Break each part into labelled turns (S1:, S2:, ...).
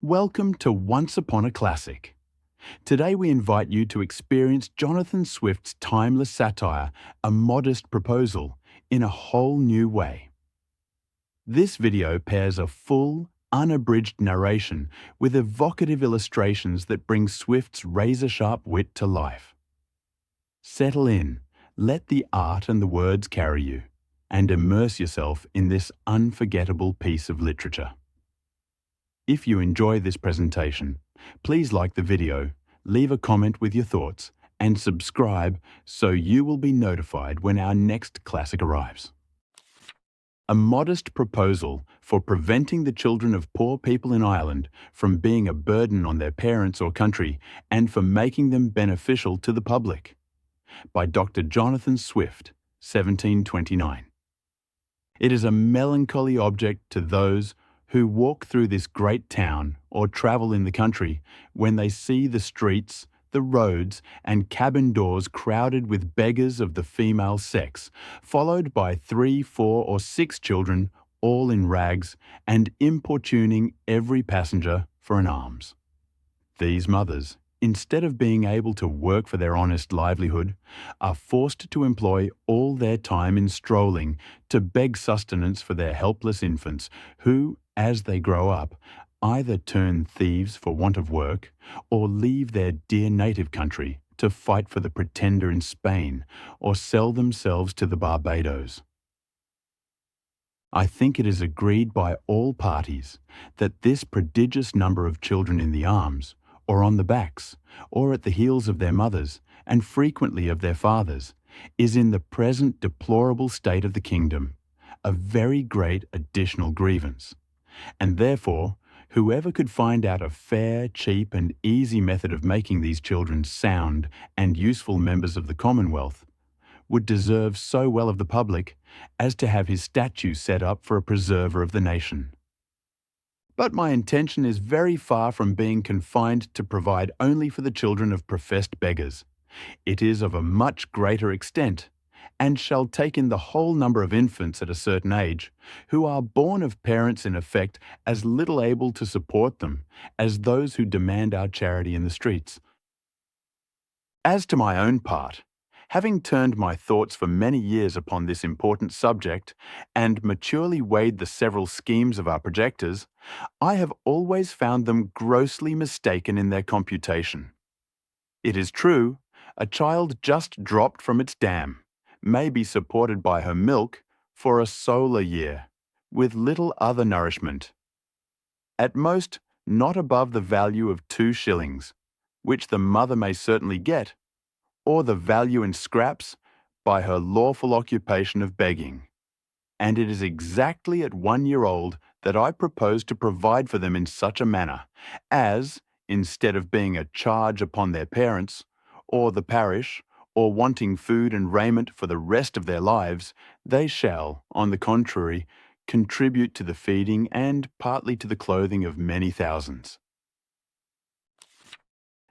S1: Welcome to Once Upon a Classic. Today we invite you to experience Jonathan Swift's timeless satire, A Modest Proposal, in a whole new way. This video pairs a full, unabridged narration with evocative illustrations that bring Swift's razor-sharp wit to life. Settle in, let the art and the words carry you, and immerse yourself in this unforgettable piece of literature. If you enjoy this presentation, please like the video, leave a comment with your thoughts, and subscribe so you will be notified when our next classic arrives. A Modest Proposal for Preventing the Children of Poor People in Ireland from being a burden on their parents or country and for making them beneficial to the public. By Dr. Jonathan Swift, 1729. It is a melancholy object to those who walk through this great town or travel in the country when they see the streets, the roads, and cabin doors crowded with beggars of the female sex, followed by 3, 4, or 6 children, all in rags, and importuning every passenger for an alms. These mothers, instead of being able to work for their honest livelihood, are forced to employ all their time in strolling to beg sustenance for their helpless infants, who, as they grow up, either turn thieves for want of work or leave their dear native country to fight for the Pretender in Spain or sell themselves to the Barbados. I think it is agreed by all parties that this prodigious number of children in the arms, or on the backs, or at the heels of their mothers, and frequently of their fathers, is in the present deplorable state of the kingdom a very great additional grievance. And therefore, whoever could find out a fair, cheap, and easy method of making these children sound and useful members of the Commonwealth would deserve so well of the public as to have his statue set up for a preserver of the nation. But my intention is very far from being confined to provide only for the children of professed beggars. It is of a much greater extent, and shall take in the whole number of infants at a certain age, who are born of parents in effect as little able to support them as those who demand our charity in the streets. As to my own part, having turned my thoughts for many years upon this important subject, and maturely weighed the several schemes of our projectors, I have always found them grossly mistaken in their computation. It is true, a child just dropped from its dam may be supported by her milk for a solar year, with little other nourishment. At most, not above the value of 2 shillings, which the mother may certainly get, or the value in scraps by her lawful occupation of begging. And it is exactly at 1 year old that I propose to provide for them in such a manner as, instead of being a charge upon their parents, or the parish, or wanting food and raiment for the rest of their lives, they shall, on the contrary, contribute to the feeding and partly to the clothing of many thousands.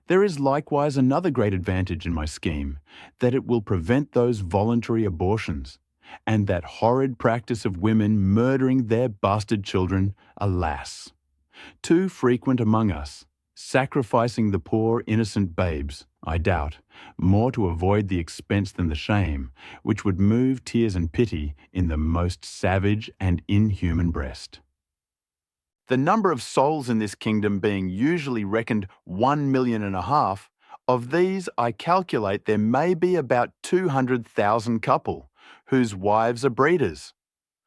S1: There is likewise another great advantage in my scheme, that it will prevent those voluntary abortions, and that horrid practice of women murdering their bastard children, alas, too frequent among us, sacrificing the poor innocent babes, I doubt, more to avoid the expense than the shame, which would move tears and pity in the most savage and inhuman breast. The number of souls in this kingdom being usually reckoned 1.5 million, of these I calculate there may be about 200,000 couple, whose wives are breeders,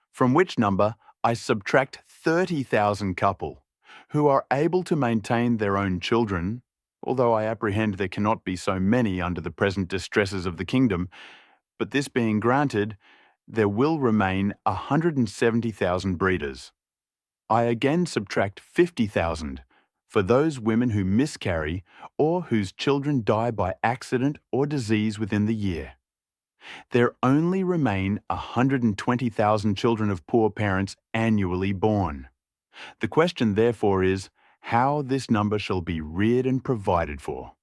S1: from which number I subtract 30,000 couple, who are able to maintain their own children, although I apprehend there cannot be so many under the present distresses of the kingdom, but this being granted, there will remain 170,000 breeders. I again subtract 50,000 for those women who miscarry or whose children die by accident or disease within the year. There only remain 120,000 children of poor parents annually born. The question therefore is, how this number shall be reared and provided for,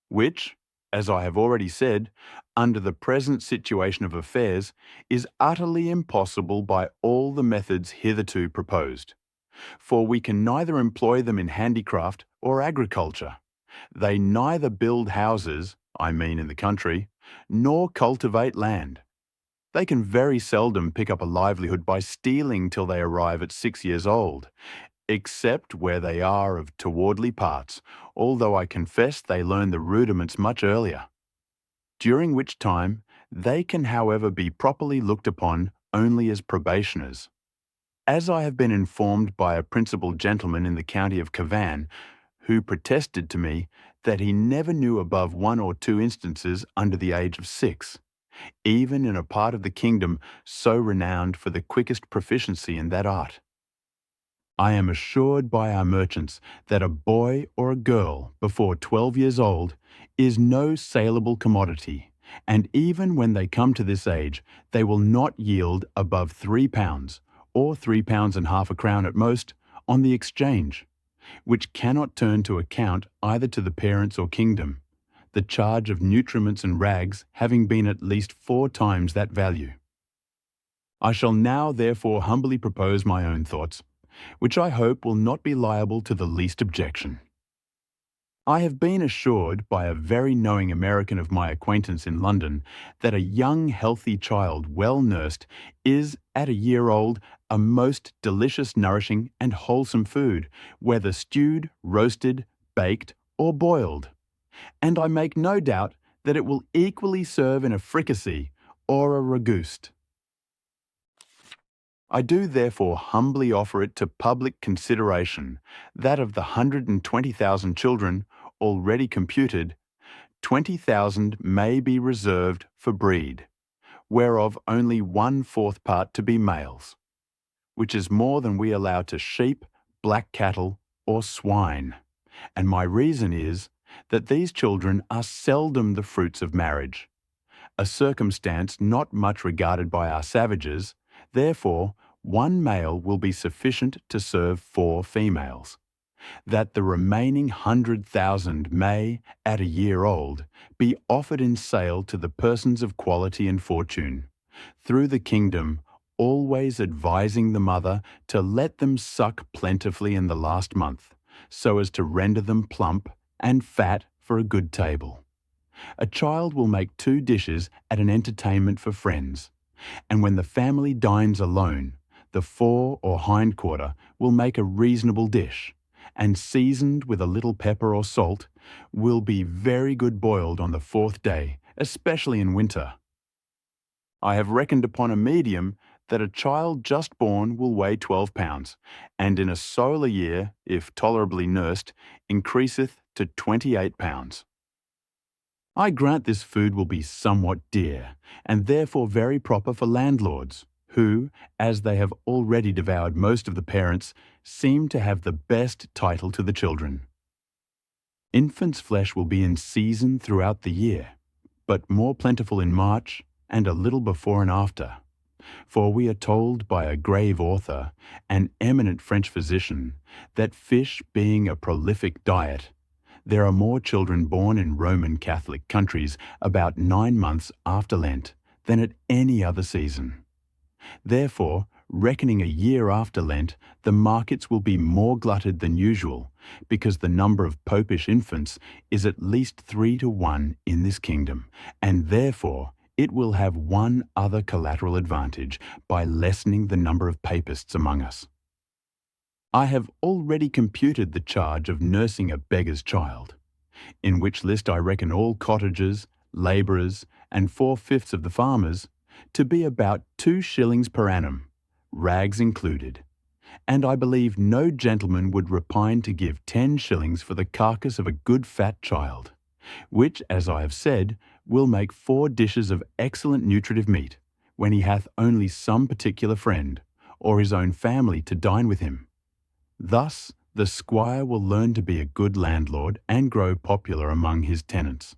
S1: which, as I have already said, under the present situation of affairs, is utterly impossible by all the methods hitherto proposed. For we can neither employ them in handicraft or agriculture. They neither build houses, I mean in the country, nor cultivate land. They can very seldom pick up a livelihood by stealing till they arrive at 6 years old, except where they are of towardly parts, although I confess they learn the rudiments much earlier. During which time they can, however, be properly looked upon only as probationers. As I have been informed by a principal gentleman in the county of Cavan, who protested to me that he never knew above 1 or 2 instances under the age of 6, even in a part of the kingdom so renowned for the quickest proficiency in that art. I am assured by our merchants that a boy or a girl before 12 years old is no saleable commodity, and even when they come to this age, they will not yield above £3, or £3.5 a crown at most, on the exchange, which cannot turn to account either to the parents or kingdom, the charge of nutriments and rags having been at least 4 times that value. I shall now therefore humbly propose my own thoughts, which I hope will not be liable to the least objection. I have been assured by a very knowing American of my acquaintance in London that a young healthy child well nursed is, at a year old, a most delicious, nourishing and wholesome food, whether stewed, roasted, baked or boiled. And I make no doubt that it will equally serve in a fricassee or a ragouste. I do therefore humbly offer it to public consideration that of the 120,000 children already computed, 20,000 may be reserved for breed, whereof only 1/4 part to be males, which is more than we allow to sheep, black cattle, or swine. And my reason is that these children are seldom the fruits of marriage, a circumstance not much regarded by our savages. Therefore, 1 male will be sufficient to serve 4 females, that the remaining 100,000 may, at a year old, be offered in sale to the persons of quality and fortune, through the kingdom, always advising the mother to let them suck plentifully in the last month, so as to render them plump and fat for a good table. A child will make 2 dishes at an entertainment for friends, and when the family dines alone, the fore or hind quarter will make a reasonable dish, and seasoned with a little pepper or salt, will be very good boiled on the 4th day, especially in winter. I have reckoned upon a medium that a child just born will weigh 12 pounds, and in a solar year, if tolerably nursed, increaseth to 28 pounds. I grant this food will be somewhat dear, and therefore very proper for landlords, who, as they have already devoured most of the parents, seem to have the best title to the children. Infant's flesh will be in season throughout the year, but more plentiful in March and a little before and after. For we are told by a grave author, an eminent French physician, that fish being a prolific diet, there are more children born in Roman Catholic countries about 9 months after Lent than at any other season. Therefore, reckoning a year after Lent, the markets will be more glutted than usual, because the number of popish infants is at least 3 to 1 in this kingdom, and therefore it will have one other collateral advantage by lessening the number of papists among us. I have already computed the charge of nursing a beggar's child, in which list I reckon all cottagers, labourers, and 4/5 of the farmers, to be about 2 shillings per annum, rags included, and I believe no gentleman would repine to give 10 shillings for the carcass of a good fat child, which, as I have said, will make 4 dishes of excellent nutritive meat, when he hath only some particular friend, or his own family, to dine with him. Thus the squire will learn to be a good landlord and grow popular among his tenants.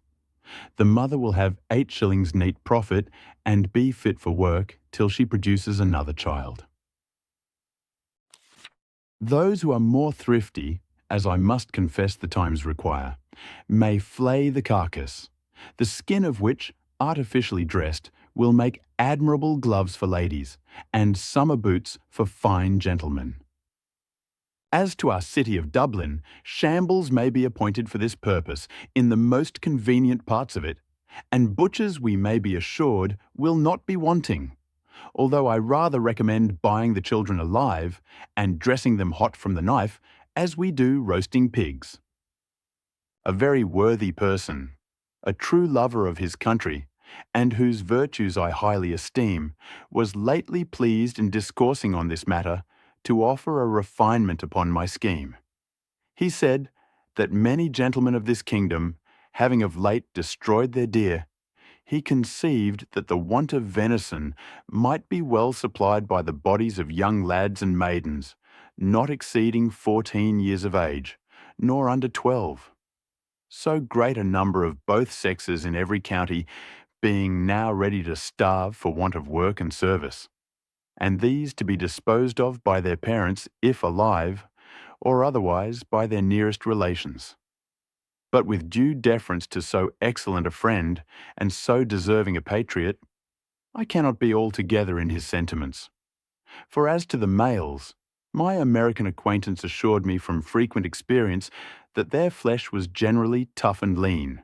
S1: The mother will have 8 shillings neat profit and be fit for work till she produces another child. Those who are more thrifty, as I must confess the times require, may flay the carcass, the skin of which, artificially dressed, will make admirable gloves for ladies, and summer boots for fine gentlemen. As to our city of Dublin, shambles may be appointed for this purpose in the most convenient parts of it, and butchers, we may be assured, will not be wanting, although I rather recommend buying the children alive and dressing them hot from the knife, as we do roasting pigs. A very worthy person, a true lover of his country, and whose virtues I highly esteem, was lately pleased in discoursing on this matter to offer a refinement upon my scheme. He said that many gentlemen of this kingdom, having of late destroyed their deer, he conceived that the want of venison might be well supplied by the bodies of young lads and maidens, not exceeding 14 years of age, nor under 12. So great a number of both sexes in every county being now ready to starve for want of work and service, and these to be disposed of by their parents if alive, or otherwise by their nearest relations. But with due deference to so excellent a friend and so deserving a patriot, I cannot be altogether in his sentiments. For as to the males, my American acquaintance assured me from frequent experience that their flesh was generally tough and lean,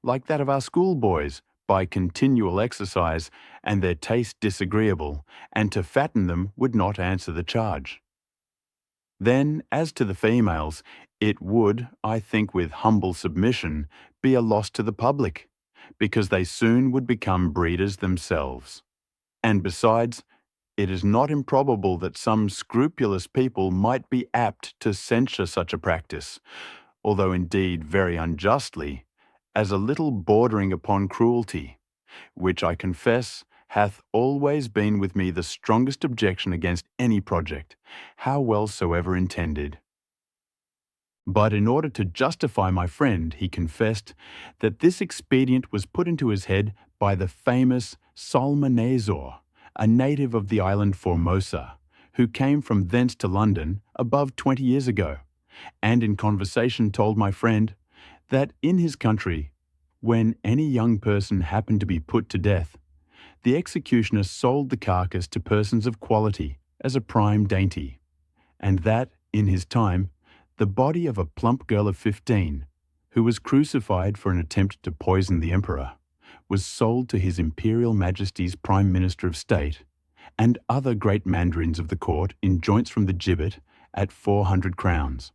S1: like that of our schoolboys, by continual exercise, and their taste disagreeable, and to fatten them would not answer the charge. Then, as to the females, it would, I think with humble submission, be a loss to the public, because they soon would become breeders themselves. And besides, it is not improbable that some scrupulous people might be apt to censure such a practice, although indeed very unjustly, as a little bordering upon cruelty, which I confess hath always been with me the strongest objection against any project, how well soever intended. But in order to justify my friend, he confessed that this expedient was put into his head by the famous Salmanazar, a native of the island Formosa, who came from thence to London above 20 years ago, and in conversation told my friend that in his country, when any young person happened to be put to death, the executioner sold the carcass to persons of quality as a prime dainty, and that, in his time, the body of a plump girl of 15, who was crucified for an attempt to poison the emperor, was sold to His Imperial Majesty's Prime Minister of State and other great mandarins of the court in joints from the gibbet at 400 crowns.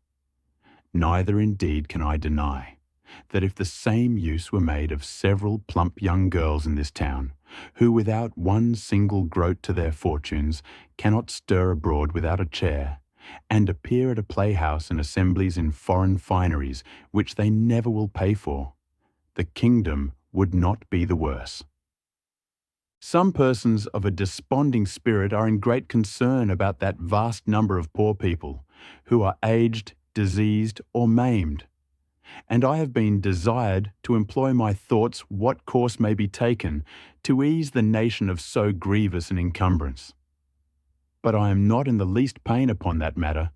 S1: Neither indeed can I deny that if the same use were made of several plump young girls in this town, who without one single groat to their fortunes cannot stir abroad without a chair, and appear at a playhouse and assemblies in foreign fineries which they never will pay for, the kingdom would not be the worse. Some persons of a desponding spirit are in great concern about that vast number of poor people who are aged, diseased, or maimed, and I have been desired to employ my thoughts what course may be taken to ease the nation of so grievous an encumbrance. But I am not in the least pain upon that matter,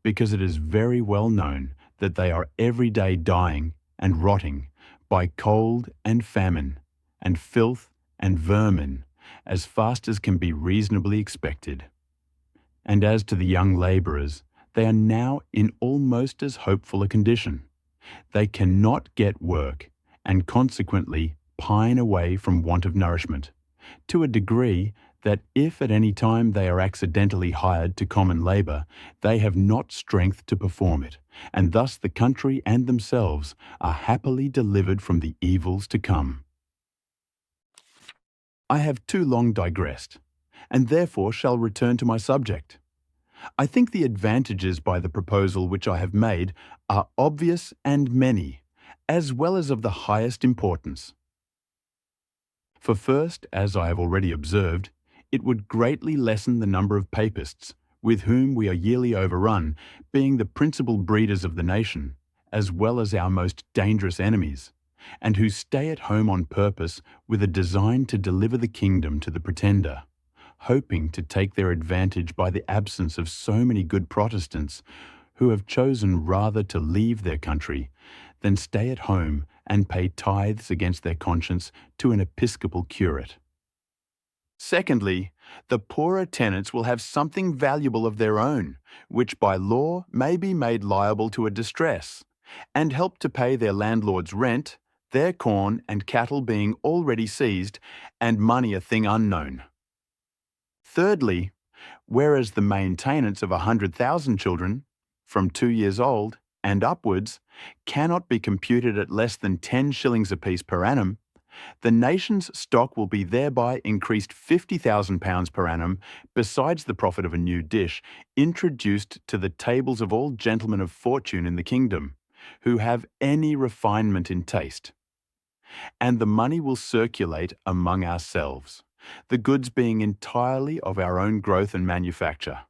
S1: because it is very well known that they are every day dying and rotting by cold and famine, and filth and vermin, as fast as can be reasonably expected. And as to the young labourers, they are now in almost as hopeful a condition. They cannot get work, and consequently pine away from want of nourishment, to a degree that if at any time they are accidentally hired to common labour, they have not strength to perform it, and thus the country and themselves are happily delivered from the evils to come. I have too long digressed, and therefore shall return to my subject. I think the advantages by the proposal which I have made are obvious and many, as well as of the highest importance. For first, as I have already observed, it would greatly lessen the number of papists, with whom we are yearly overrun, being the principal breeders of the nation, as well as our most dangerous enemies, and who stay at home on purpose with a design to deliver the kingdom to the Pretender, hoping to take their advantage by the absence of so many good Protestants, who have chosen rather to leave their country than stay at home and pay tithes against their conscience to an episcopal curate. Secondly, the poorer tenants will have something valuable of their own, which by law may be made liable to a distress, and help to pay their landlord's rent, their corn and cattle being already seized, and money a thing unknown. Thirdly, whereas the maintenance of 100,000 children, from 2 years old and upwards, cannot be computed at less than 10 shillings apiece per annum, the nation's stock will be thereby increased £50,000 per annum, besides the profit of a new dish, introduced to the tables of all gentlemen of fortune in the kingdom, who have any refinement in taste. And the money will circulate among ourselves, the goods being entirely of our own growth and manufacture.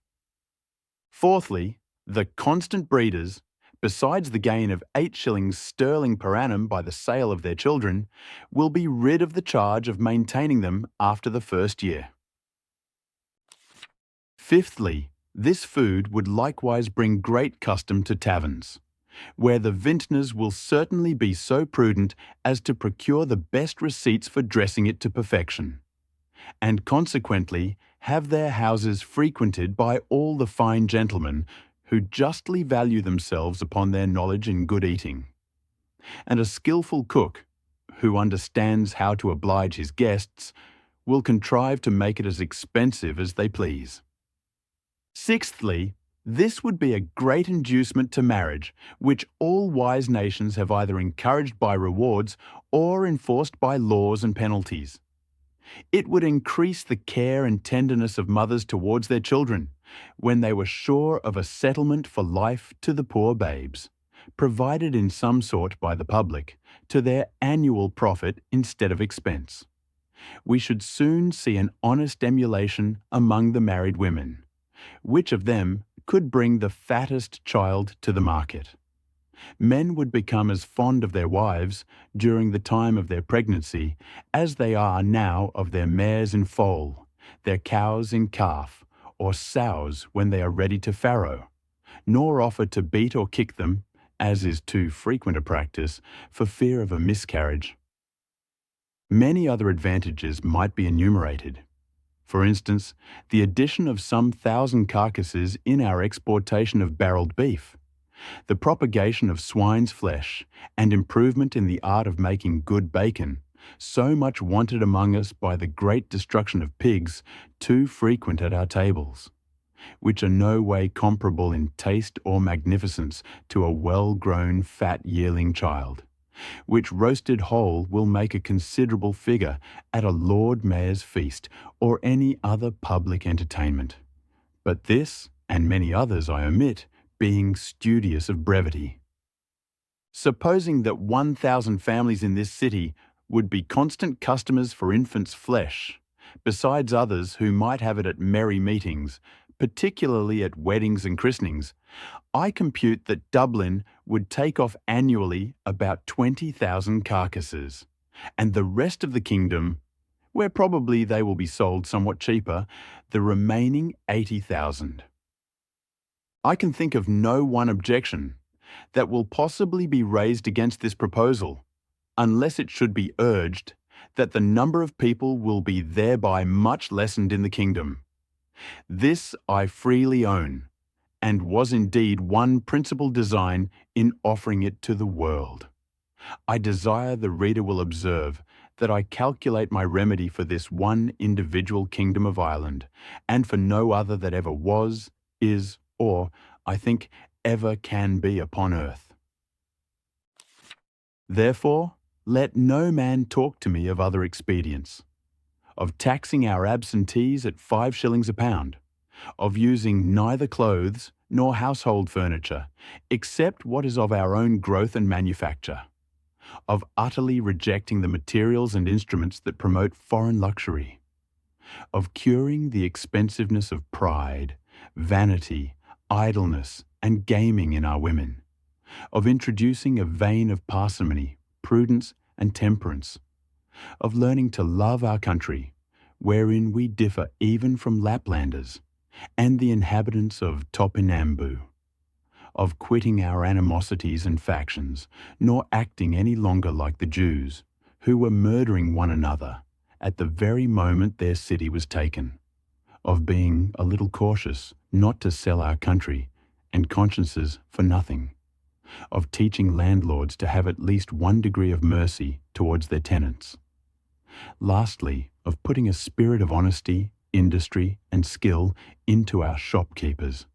S1: Fourthly, the constant breeders, besides the gain of 8 shillings sterling per annum by the sale of their children, will be rid of the charge of maintaining them after the first year. Fifthly, this food would likewise bring great custom to taverns, where the vintners will certainly be so prudent as to procure the best receipts for dressing it to perfection, and consequently have their houses frequented by all the fine gentlemen who justly value themselves upon their knowledge in good eating. And a skilful cook, who understands how to oblige his guests, will contrive to make it as expensive as they please. Sixthly, this would be a great inducement to marriage, which all wise nations have either encouraged by rewards or enforced by laws and penalties. It would increase the care and tenderness of mothers towards their children, when they were sure of a settlement for life to the poor babes, provided in some sort by the public, to their annual profit instead of expense. We should soon see an honest emulation among the married women. Which of them could bring the fattest child to the market? Men would become as fond of their wives during the time of their pregnancy as they are now of their mares in foal, their cows in calf, or sows when they are ready to farrow, nor offer to beat or kick them, as is too frequent a practice, for fear of a miscarriage. Many other advantages might be enumerated. For instance, the addition of some 1,000 carcasses in our exportation of barrelled beef, the propagation of swine's flesh, and improvement in the art of making good bacon, so much wanted among us by the great destruction of pigs, too frequent at our tables, which are no way comparable in taste or magnificence to a well-grown fat yearling child, which roasted whole will make a considerable figure at a Lord Mayor's feast or any other public entertainment. But this, and many others I omit, being studious of brevity. Supposing that 1,000 families in this city would be constant customers for infants' flesh, besides others who might have it at merry meetings, particularly at weddings and christenings, I compute that Dublin would take off annually about 20,000 carcasses, and the rest of the kingdom, where probably they will be sold somewhat cheaper, the remaining 80,000. I can think of no one objection that will possibly be raised against this proposal, unless it should be urged that the number of people will be thereby much lessened in the kingdom. This I freely own, and was indeed one principal design in offering it to the world. I desire the reader will observe that I calculate my remedy for this one individual kingdom of Ireland, and for no other that ever was, is, or, I think, ever can be upon earth. Therefore, let no man talk to me of other expedients, of taxing our absentees at 5 shillings a pound, of using neither clothes nor household furniture, except what is of our own growth and manufacture, of utterly rejecting the materials and instruments that promote foreign luxury, of curing the expensiveness of pride, vanity, idleness, and gaming in our women, of introducing a vein of parsimony, prudence, and temperance, of learning to love our country, wherein we differ even from Laplanders, and the inhabitants of Topinambu, of quitting our animosities and factions, nor acting any longer like the Jews, who were murdering one another, at the very moment their city was taken, of being a little cautious not to sell our country and consciences for nothing, of teaching landlords to have at least one degree of mercy towards their tenants. Lastly, of putting a spirit of honesty, industry, and skill into our shopkeepers,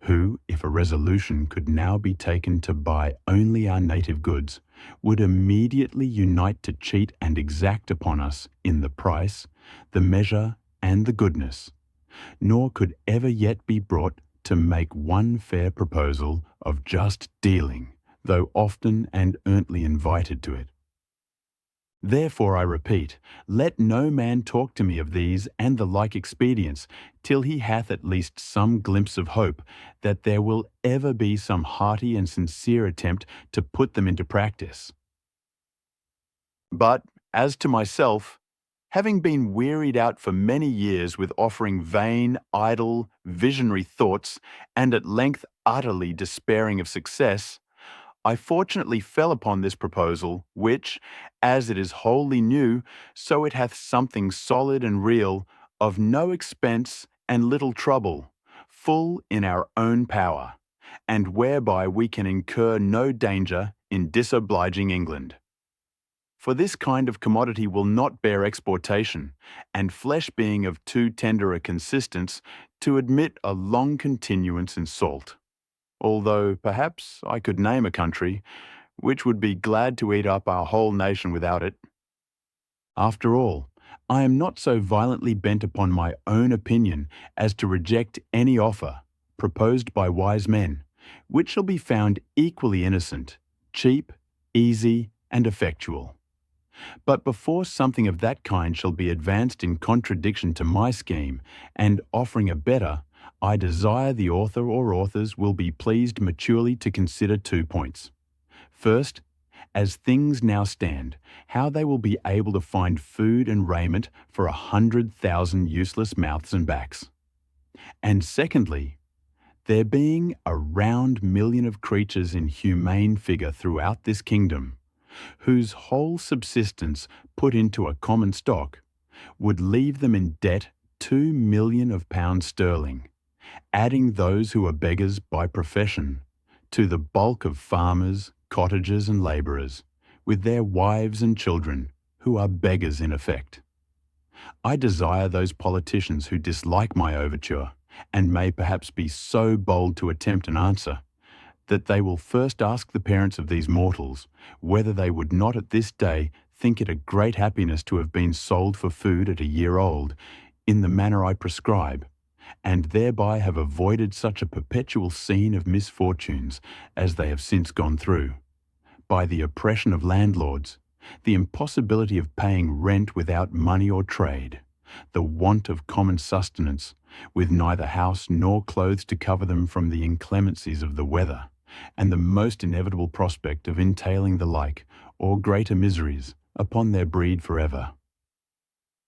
S1: who, if a resolution could now be taken to buy only our native goods, would immediately unite to cheat and exact upon us in the price, the measure, and the goodness, nor could ever yet be brought to make one fair proposal of just dealing, though often and earnestly invited to it. Therefore, I repeat, let no man talk to me of these and the like expedients, till he hath at least some glimpse of hope that there will ever be some hearty and sincere attempt to put them into practice. But as to myself, having been wearied out for many years with offering vain, idle, visionary thoughts, and at length utterly despairing of success, I fortunately fell upon this proposal, which, as it is wholly new, so it hath something solid and real, of no expense and little trouble, full in our own power, and whereby we can incur no danger in disobliging England. For this kind of commodity will not bear exportation, and flesh being of too tender a consistence to admit a long continuance in salt, although perhaps I could name a country which would be glad to eat up our whole nation without it. After all, I am not so violently bent upon my own opinion as to reject any offer, proposed by wise men, which shall be found equally innocent, cheap, easy, and effectual. But before something of that kind shall be advanced in contradiction to my scheme, and offering a better, I desire the author or authors will be pleased maturely to consider 2 points. First, as things now stand, how they will be able to find food and raiment for 100,000 useless mouths and backs. And secondly, there being a round million of creatures in humane figure throughout this kingdom, whose whole subsistence put into a common stock would leave them in debt 2,000,000 of pounds sterling, adding those who are beggars by profession to the bulk of farmers, cottagers, and labourers, with their wives and children, who are beggars in effect. I desire those politicians who dislike my overture, and may perhaps be so bold to attempt an answer, that they will first ask the parents of these mortals whether they would not at this day think it a great happiness to have been sold for food at a year old, in the manner I prescribe, and thereby have avoided such a perpetual scene of misfortunes as they have since gone through, by the oppression of landlords, the impossibility of paying rent without money or trade, the want of common sustenance, with neither house nor clothes to cover them from the inclemencies of the weather, and the most inevitable prospect of entailing the like, or greater miseries, upon their breed forever.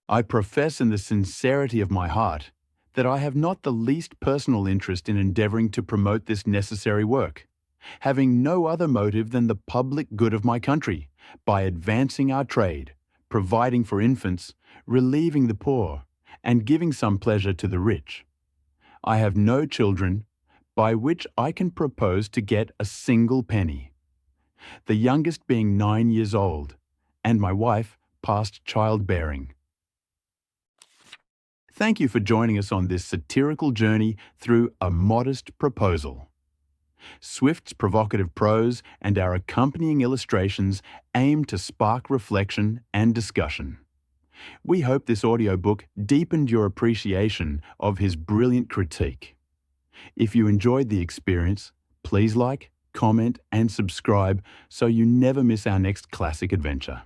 S1: I profess in the sincerity of my heart that I have not the least personal interest in endeavouring to promote this necessary work, having no other motive than the public good of my country, by advancing our trade, providing for infants, relieving the poor, and giving some pleasure to the rich. I have no children, by which I can propose to get a single penny, the youngest being 9 years old, and my wife past childbearing. Thank you for joining us on this satirical journey through A Modest Proposal. Swift's provocative prose and our accompanying illustrations aim to spark reflection and discussion. We hope this audiobook deepened your appreciation of his brilliant critique. If you enjoyed the experience, please like, comment, and subscribe so you never miss our next classic adventure.